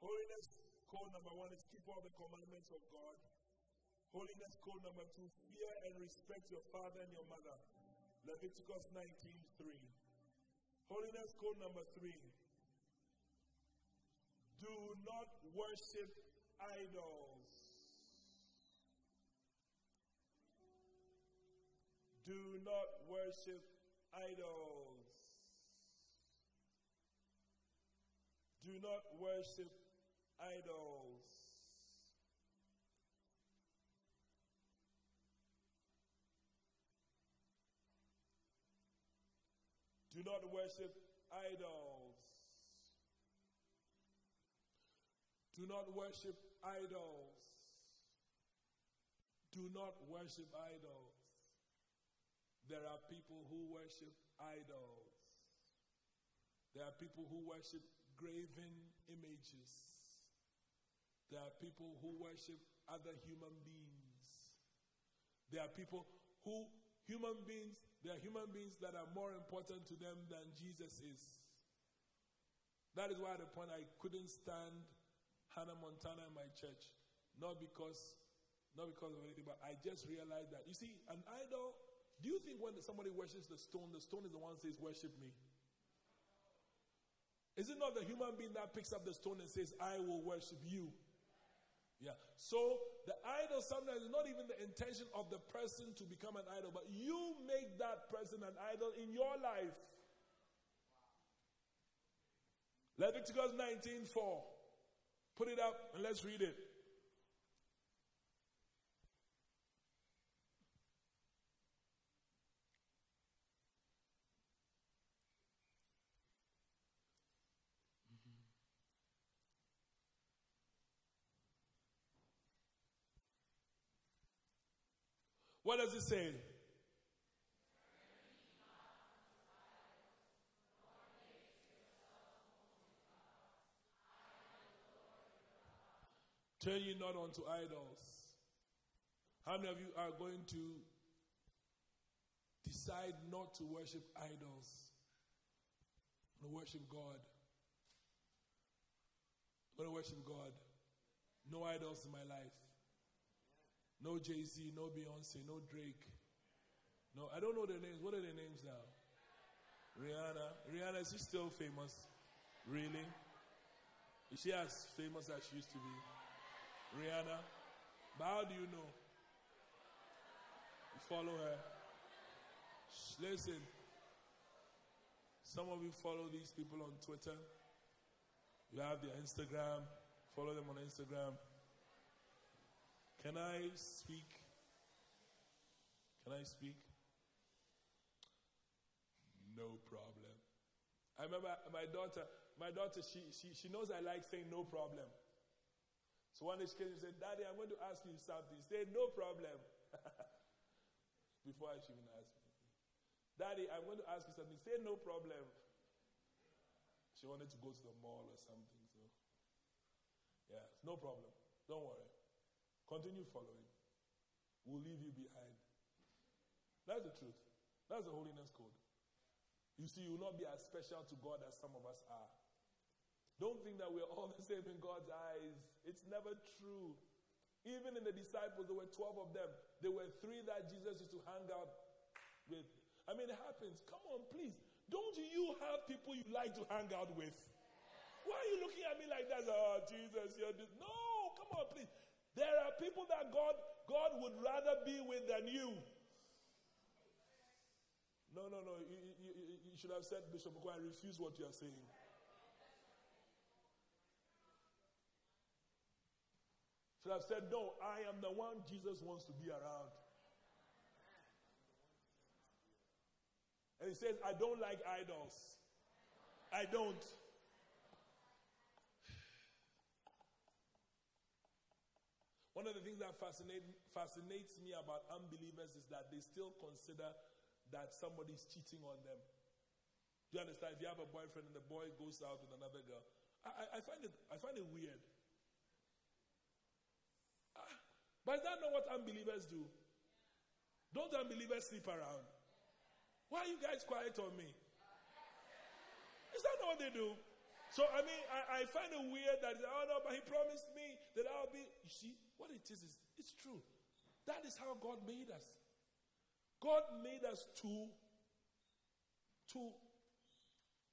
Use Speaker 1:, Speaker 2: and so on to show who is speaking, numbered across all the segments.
Speaker 1: Holiness code number 1 is keep all the commandments of God. Holiness code number 2, fear and respect your father and your mother. Leviticus 19:3. Holiness code number 3. Do not worship idols. Do not worship idols. Do not worship idols. Do not worship idols. Do not worship idols. Do not worship idols. There are people who worship idols. There are people who worship graven images. There are people who worship other human beings. There are people who, there are human beings that are more important to them than Jesus is. That is why at the point I couldn't stand Hannah Montana in my church. Not because of anything, but I just realized that, you see, an idol, do you think when somebody worships the stone is the one who says, worship me? Is it not the human being that picks up the stone and says, I will worship you? Yeah. So the idol sometimes is not even the intention of the person to become an idol, but you make that person an idol in your life. Leviticus 19:4. Put it up and let's read it. What does it say? Turn you not unto idols. How many of you are going to decide not to worship idols? To worship God. I'm going to worship God. No idols in my life. No Jay-Z, no Beyonce, no Drake. No, I don't know their names. What are their names now? Rihanna, is she still famous? Really? Is she as famous as she used to be? Rihanna? But how do you know? You follow her. Listen. Some of you follow these people on Twitter. You have their Instagram. Follow them on Instagram. Can I speak? Can I speak? No problem. I remember my daughter, she knows I like saying no problem. So one day she came and said, Daddy, I'm going to ask you something. Say, no problem. Before she even asked me. Daddy, I'm going to ask you something. Say, no problem. She wanted to go to the mall or something. So, yeah, no problem. Don't worry. Continue following. We'll leave you behind. That's the truth. That's the holiness code. You see, you will not be as special to God as some of us are. Don't think that we're all the same in God's eyes. It's never true. Even in the disciples, there were 12 of them. There were 3 that Jesus used to hang out with. I mean, it happens. Come on, please. Don't you have people you like to hang out with? Why are you looking at me like that? Oh, Jesus, you're this. No, come on, please. There are people that God would rather be with than you. No. You should have said, Bishop, I refuse what you are saying. Should have said, no, I am the one Jesus wants to be around. And he says, I don't like idols. I don't. One of the things that fascinates me about unbelievers is that they still consider that somebody is cheating on them. Do you understand? If you have a boyfriend and the boy goes out with another girl, I find it weird. But is that not what unbelievers do? Don't unbelievers sleep around? Why are you guys quiet on me? Is that not what they do? So, I find it weird that, oh no, but he promised me that I'll be. You see, what it is it's true. That is how God made us. God made us to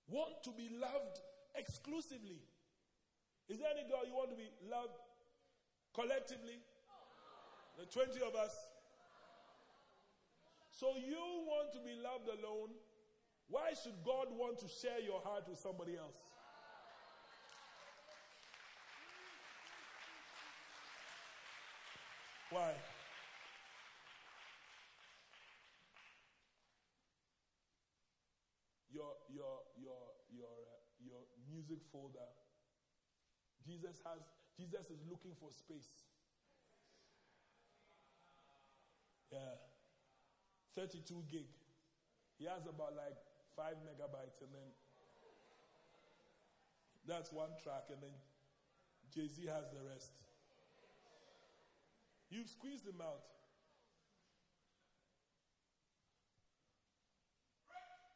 Speaker 1: want to be loved exclusively. Is there any girl you want to be loved collectively? The 20 of us. So you want to be loved alone. Why should God want to share your heart with somebody else? Why? Your music folder. Jesus is looking for space. Yeah. 32 gig. He has about like 5 megabytes, and then that's one track, and then Jay-Z has the rest. You've squeezed him out.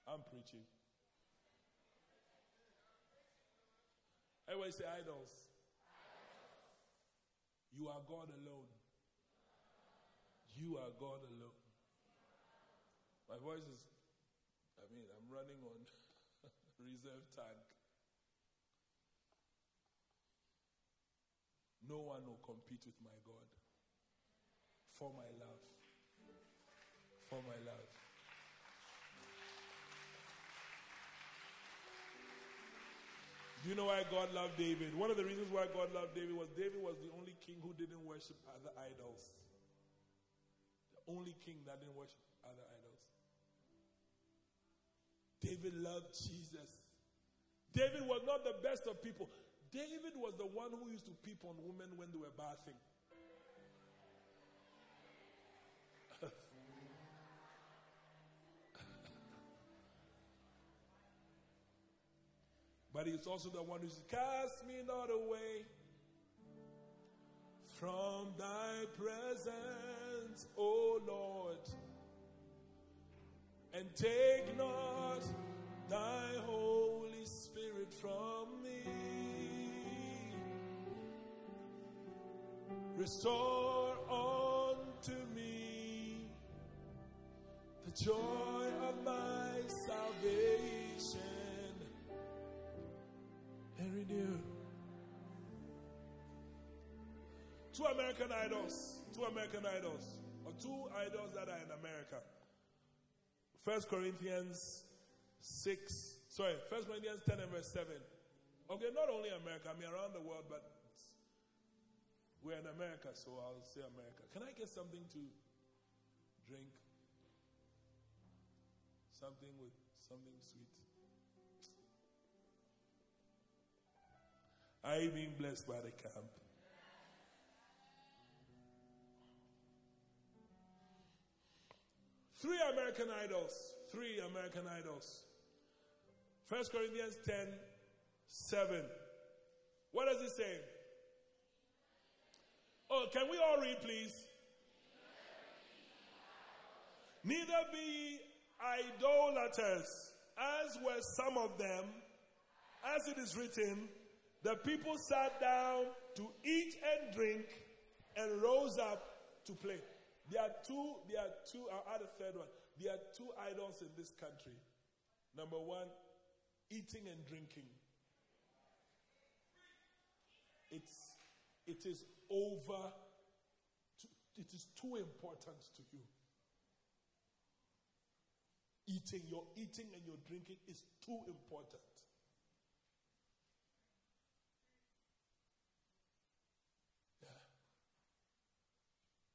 Speaker 1: I'm preaching. Everybody say idols. You are God alone. You are God alone. My voice is, I'm running on reserve tank. No one will compete with my God. For my love. For my love. Do you know why God loved David? One of the reasons why God loved David was the only king who didn't worship other idols. The only king that didn't worship other idols. David loved Jesus. David was not the best of people. David was the one who used to peep on women when they were bathing. But he's also the one who says, cast me not away from thy presence, O Lord, and take not thy Holy Spirit from me. Restore unto me the joy of my salvation. And renew. Two American idols, or two idols that are in America. 1 Corinthians 10 and verse 7. Okay, not only America, around the world, but we're in America, so I'll say America. Can I get something to drink? Something with something sweet. Are you being blessed by the camp? Three American idols. 1 Corinthians 10:7. What does it say? Oh, can we all read, please? Neither be idolaters, as were some of them, as it is written, the people sat down to eat and drink and rose up to play. There are two, I'll add a third one. There are two idols in this country. Number one, eating and drinking. It is too important to you. Your eating and your drinking is too important. Yeah.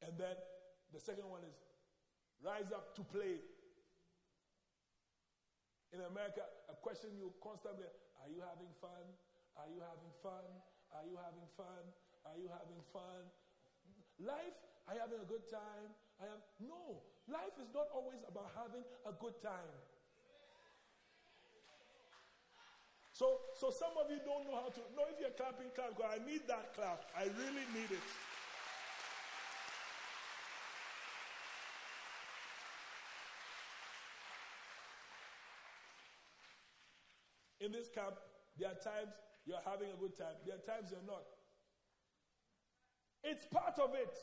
Speaker 1: And then the second one is rise up to play. In America, a question you constantly, are you having fun? Are you having fun? Are you having fun? Are you having fun? Life, are you having a good time? No, life is not always about having a good time. So some of you don't know how to. No, if you're clapping, clap. I need that clap. I really need it. In this camp, There are times you're having a good time. There are times you're not. It's part of it.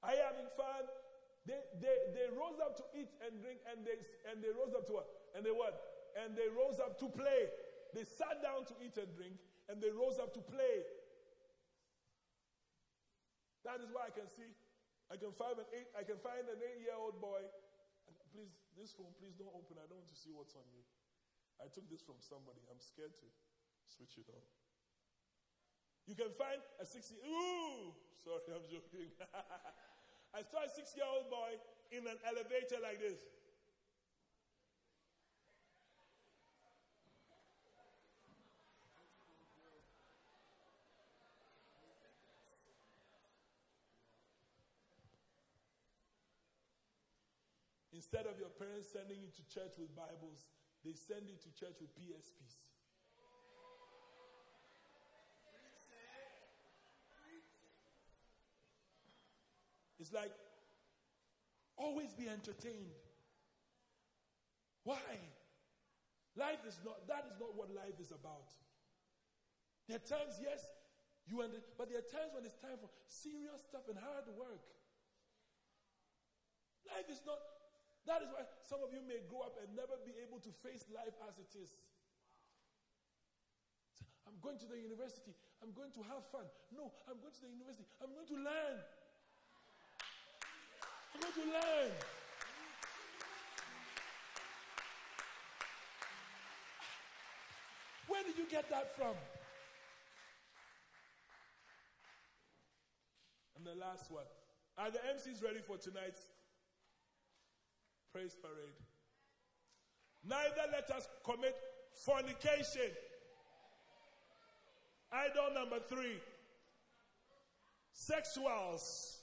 Speaker 1: Are you having fun? They rose up to eat and drink, and they rose up to what? And they what? And they rose up to play. They sat down to eat and drink, and they rose up to play. That is why I can see, I can find an 8-year-old boy. Please, this phone, please don't open. I don't want to see what's on you. I took this from somebody. I'm scared to switch it on. You can find a 6-year-old. Ooh, sorry, I'm joking. I saw a 6-year-old boy in an elevator like this. Instead of your parents sending you to church with Bibles, they send you to church with PSPs. It's like, always be entertained. Why? That is not what life is about. There are times, yes, but there are times when it's time for serious stuff and hard work. Life is not, that is why some of you may grow up and never be able to face life as it is. I'm going to the university. I'm going to have fun. No, I'm going to the university. I'm going to learn. I'm going to learn. Where did you get that from? And the last one. Are the MCs ready for tonight's praise parade? Neither let us commit fornication. Idol number 3. Sexuals.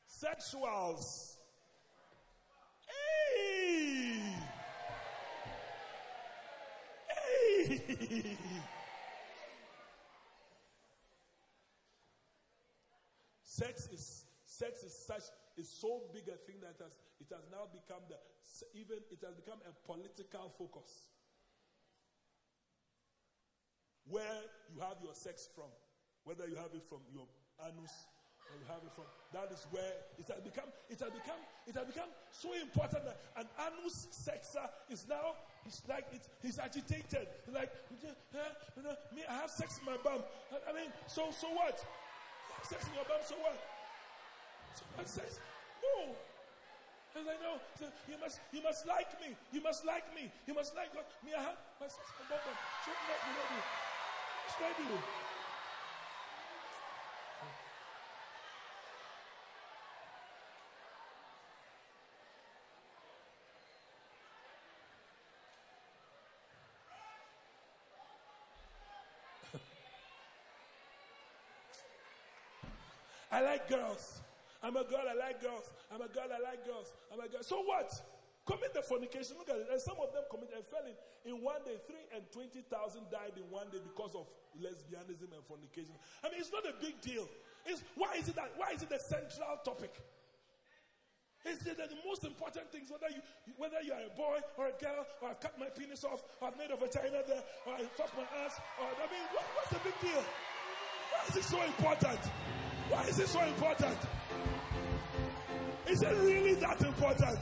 Speaker 1: Sexuals. Hey! Hey! Sex is so big a thing that it has now become a political focus. Where you have your sex from, whether you have it from your anus or you have it from, that is where it has become so important that an anus sexer is now, he's agitated. Like, me, I have sex in my bum. I mean, so what? Sex in your bum, so what? So what sex? No. And I know, so you must like me. You must like me. You must like what? Me, I have my sex in my bum. So what do I do? What should I do? I like girls. I'm a girl, I like girls. I'm a girl, I like girls. I'm a girl. So what? Commit the fornication. Look at it. And some of them fell in one day. 320,000 died in one day because of lesbianism and fornication. I mean, it's not a big deal. Why is it the central topic? It's the most important things, whether you are a boy or a girl, or I've cut my penis off, or I've made a vagina there, or I fucked my ass, or I mean, what's the big deal? Why is it so important? Why is it so important? Is it really that important?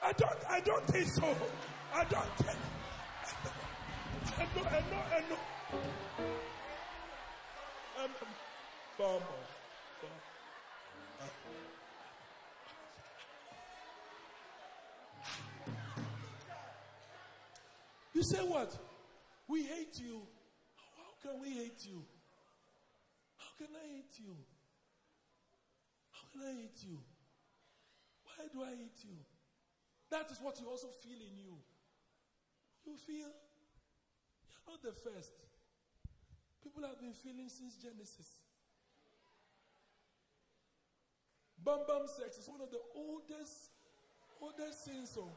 Speaker 1: I don't think so. I know. You say what? We hate you. How can we hate you? How can I hate you? How can I hate you? Why do I hate you? That is what you also feel in you. You feel you're not the first. People have been feeling since Genesis. Bum sex is one of the oldest sins. So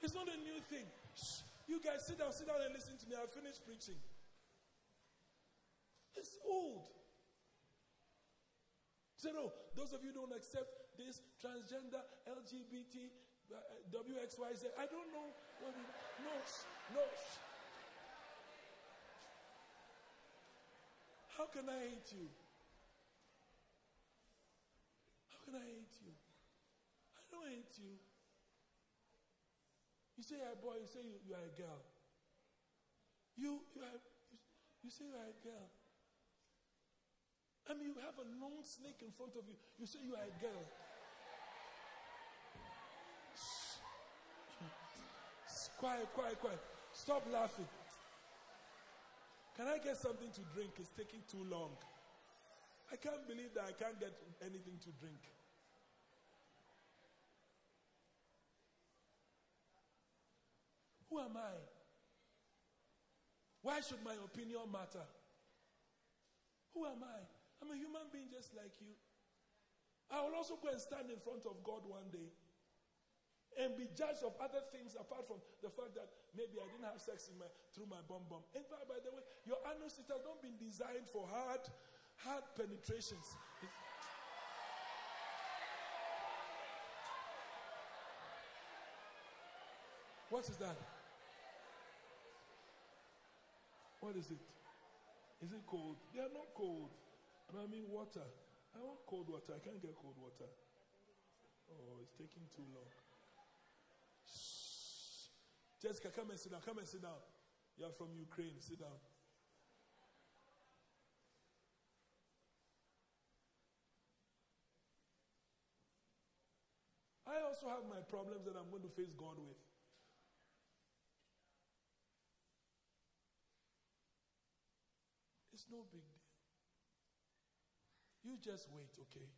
Speaker 1: it's not a new thing. Shh. You guys sit down and listen to me. I'll finish preaching. It's old. Say, no, those of you who don't accept this transgender, LGBT, WXYZ, I don't know what it no. How can I hate you? How can I hate you? I don't hate you. You say you're a boy, you say you are a girl. You say you are a girl. I mean, you have a long snake in front of you. You say you are a girl. Quiet. Stop laughing. Can I get something to drink? It's taking too long. I can't believe that I can't get anything to drink. Who am I? Why should my opinion matter? Who am I? I'm a human being just like you. I will also go and stand in front of God one day and be judged of other things apart from the fact that maybe I didn't have sex through my bum. In fact, by the way, your anal sisters don't been designed for hard penetrations. What is that? What is it? Is it cold? They are not cold. But I mean water. I want cold water. I can't get cold water. Oh, it's taking too long. Shh. Jessica, come and sit down. Come and sit down. You are from Ukraine. Sit down. I also have my problems that I'm going to face God with. It's no big deal. You just wait, okay?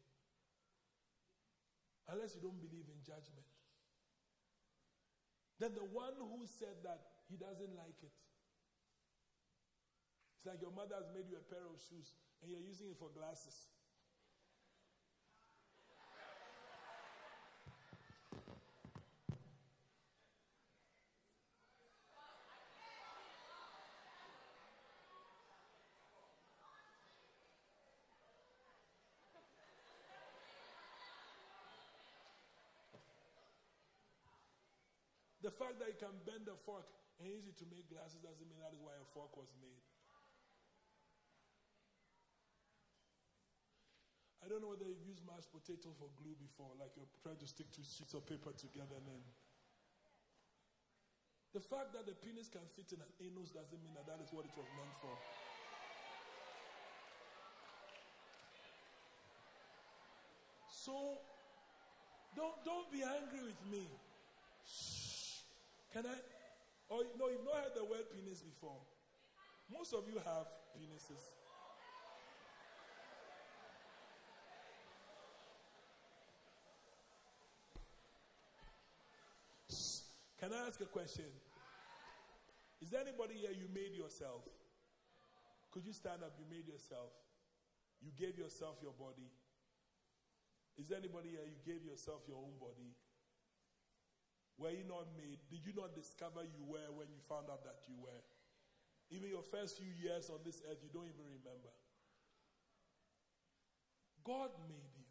Speaker 1: Unless you don't believe in judgment. Then the one who said that he doesn't like it. It's like your mother has made you a pair of shoes and you're using it for glasses. The fact that you can bend a fork and use it to make glasses doesn't mean that is why a fork was made. I don't know whether you've used mashed potato for glue before, like you're trying to stick two sheets of paper together and then. The fact that the penis can fit in an anus doesn't mean that is what it was meant for. So, don't be angry with me. Can I? Oh, no, you've not heard the word penis before. Most of you have penises. Can I ask a question? Is there anybody here you made yourself? Could you stand up? You made yourself. You gave yourself your body. Is there anybody here you gave yourself your own body? Were you not made? Did you not discover you were when you found out that you were? Even your first few years on this earth, you don't even remember. God made you.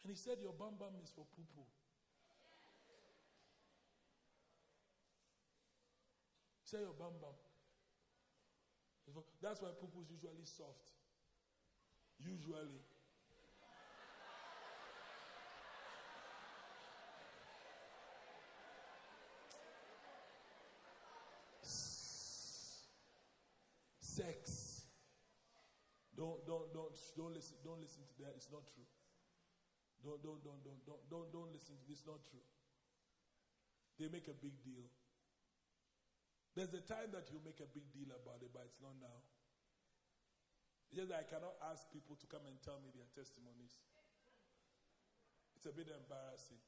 Speaker 1: And he said your bum is for poo-poo. Say your bum. That's why poo-poo is usually soft. Usually. Sex. Don't listen to that. It's not true. Don't listen to this. It's not true. They make a big deal. There's a time that you make a big deal about it, but it's not now. It's just that I cannot ask people to come and tell me their testimonies. It's a bit embarrassing.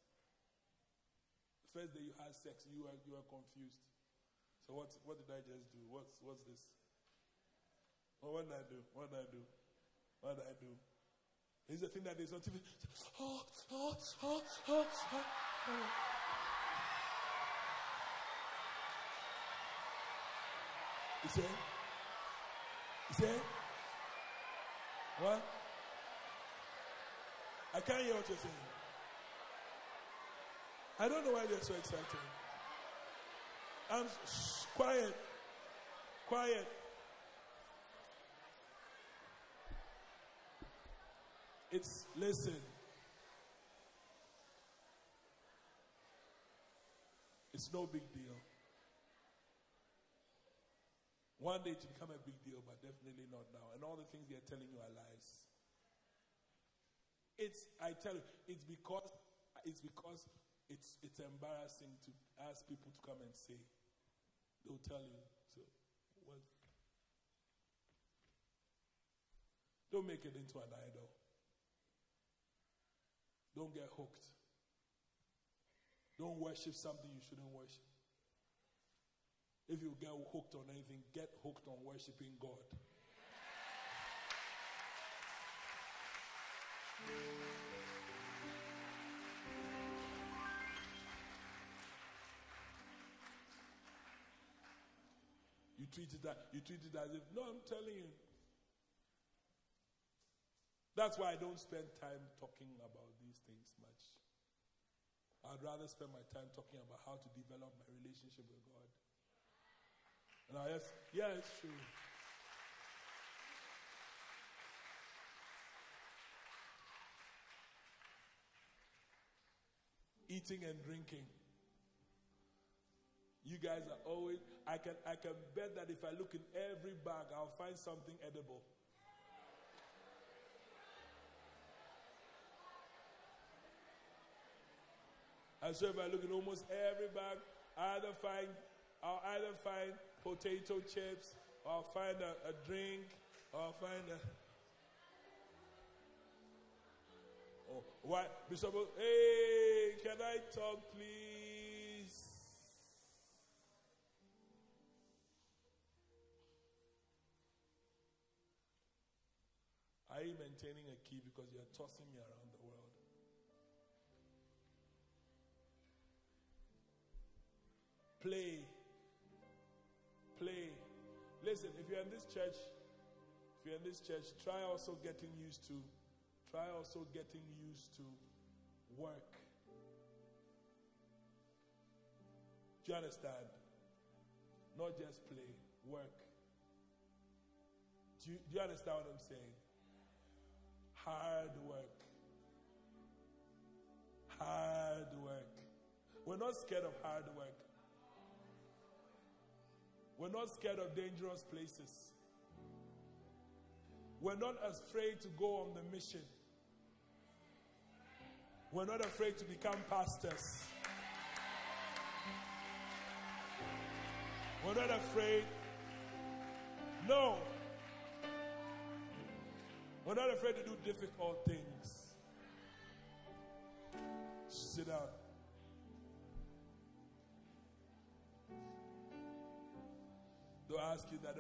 Speaker 1: The first day you had sex, you were confused. So what did I just do? What's this? Oh, what did I do? What did I do? It's the thing that is on TV. You say? What? I can't hear what you're saying. I don't know why they're so excited. Quiet. Quiet. Listen. It's no big deal. One day it will become a big deal, but definitely not now. And all the things they're telling you are lies. I tell you, it's because it's embarrassing to ask people to come and say. They'll tell you. So, what? Don't make it into an idol. Don't get hooked. Don't worship something you shouldn't worship. If you get hooked on anything, get hooked on worshiping God. You treat it as if, no, I'm telling you. That's why I don't spend time talking about these things much. I'd rather spend my time talking about how to develop my relationship with God. Now, yeah, it's true. Eating and drinking. You guys are always, I can bet that if I look in every bag, I'll find something edible. And so if I look in almost every bag, I'll either find potato chips, or I'll find a drink, or I'll find oh, what? Bishop, hey, can I talk, please? Are you maintaining a key because you're tossing me around the world? Play. Listen, if you're in this church, try also getting used to work. Do you understand? Not just play, work. Do you understand what I'm saying? Hard work. Hard work. We're not scared of hard work. We're not scared of dangerous places. We're not afraid to go on the mission. We're not afraid to become pastors. We're not afraid. No. We're not afraid to do difficult things. Sit down. They'll ask you that,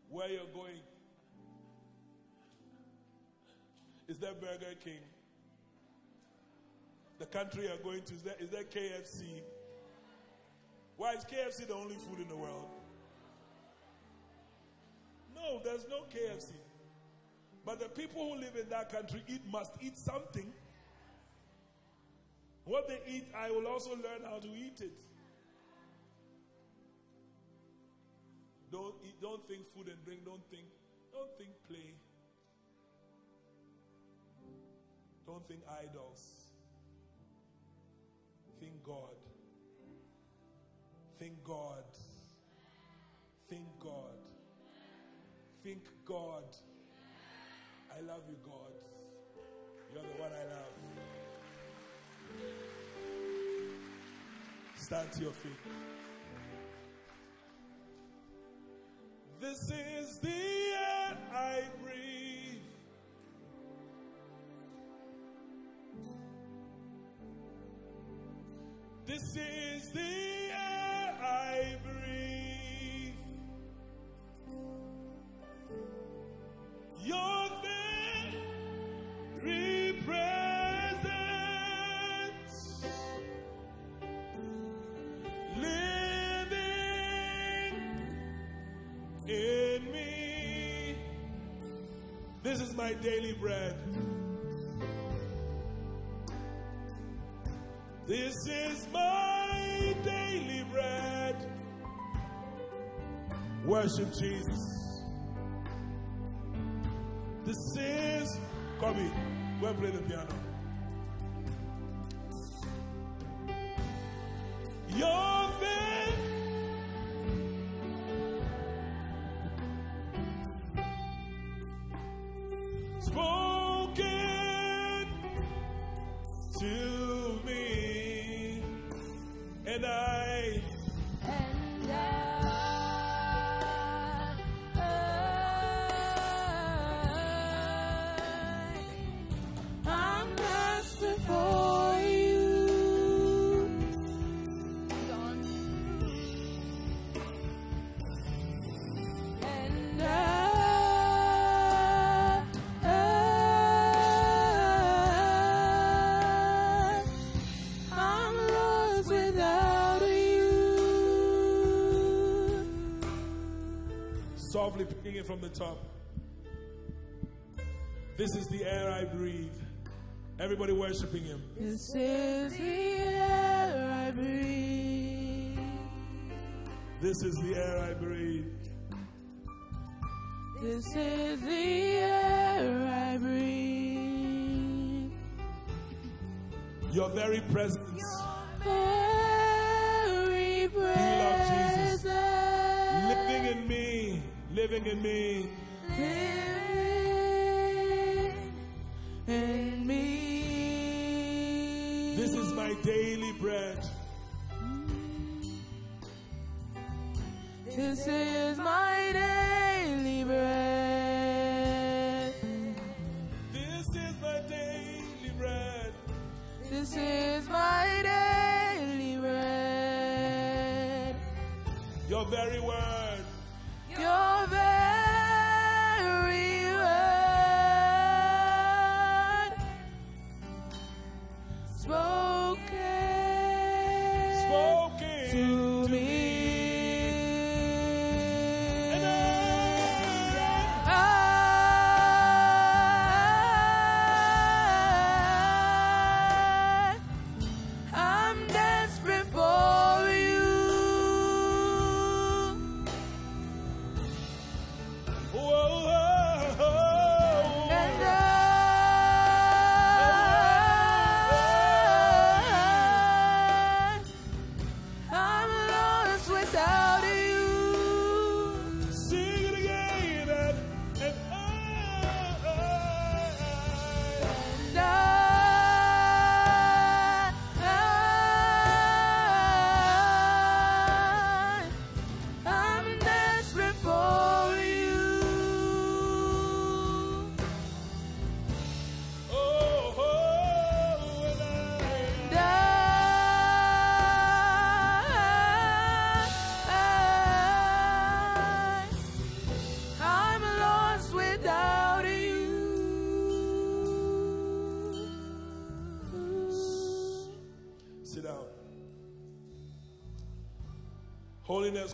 Speaker 1: where you're going. Is there Burger King? The country you're going to, is there KFC? Why is KFC the only food in the world? No, there's no KFC. But the people who live in that country must eat something. What they eat, I will also learn how to eat it. Don't think food and drink. Don't think play. Don't think idols. Think God. Think God. Think God. Think God. I love you, God. You're the one I love. Stand to your feet. This is the air I breathe. This is the air I breathe. Your very presence living in me. This is my daily bread. This is my daily bread. Worship Jesus. This is, Kobe, go and play the piano. Your faith spoken to me, and
Speaker 2: I'm lost before you, and I'm lost without you.
Speaker 1: softly picking it from the top. This is the air I breathe. Everybody worshiping him.
Speaker 2: This is the air I breathe.
Speaker 1: This is the air I breathe.
Speaker 2: This is the air I breathe.
Speaker 1: Your very presence.
Speaker 2: Very presence.
Speaker 1: Living in me. Living in me.
Speaker 2: Living in me.
Speaker 1: This is my daily bread.
Speaker 2: This is my daily bread.
Speaker 1: This is my daily bread.
Speaker 2: This is my daily bread.
Speaker 1: Your very word.
Speaker 2: Your very word spoken to me. I'm desperate for you. And I'm lost without you.
Speaker 1: Sing it again. And
Speaker 2: I'm desperate for you. I'm lost without you.
Speaker 1: sit down. Holiness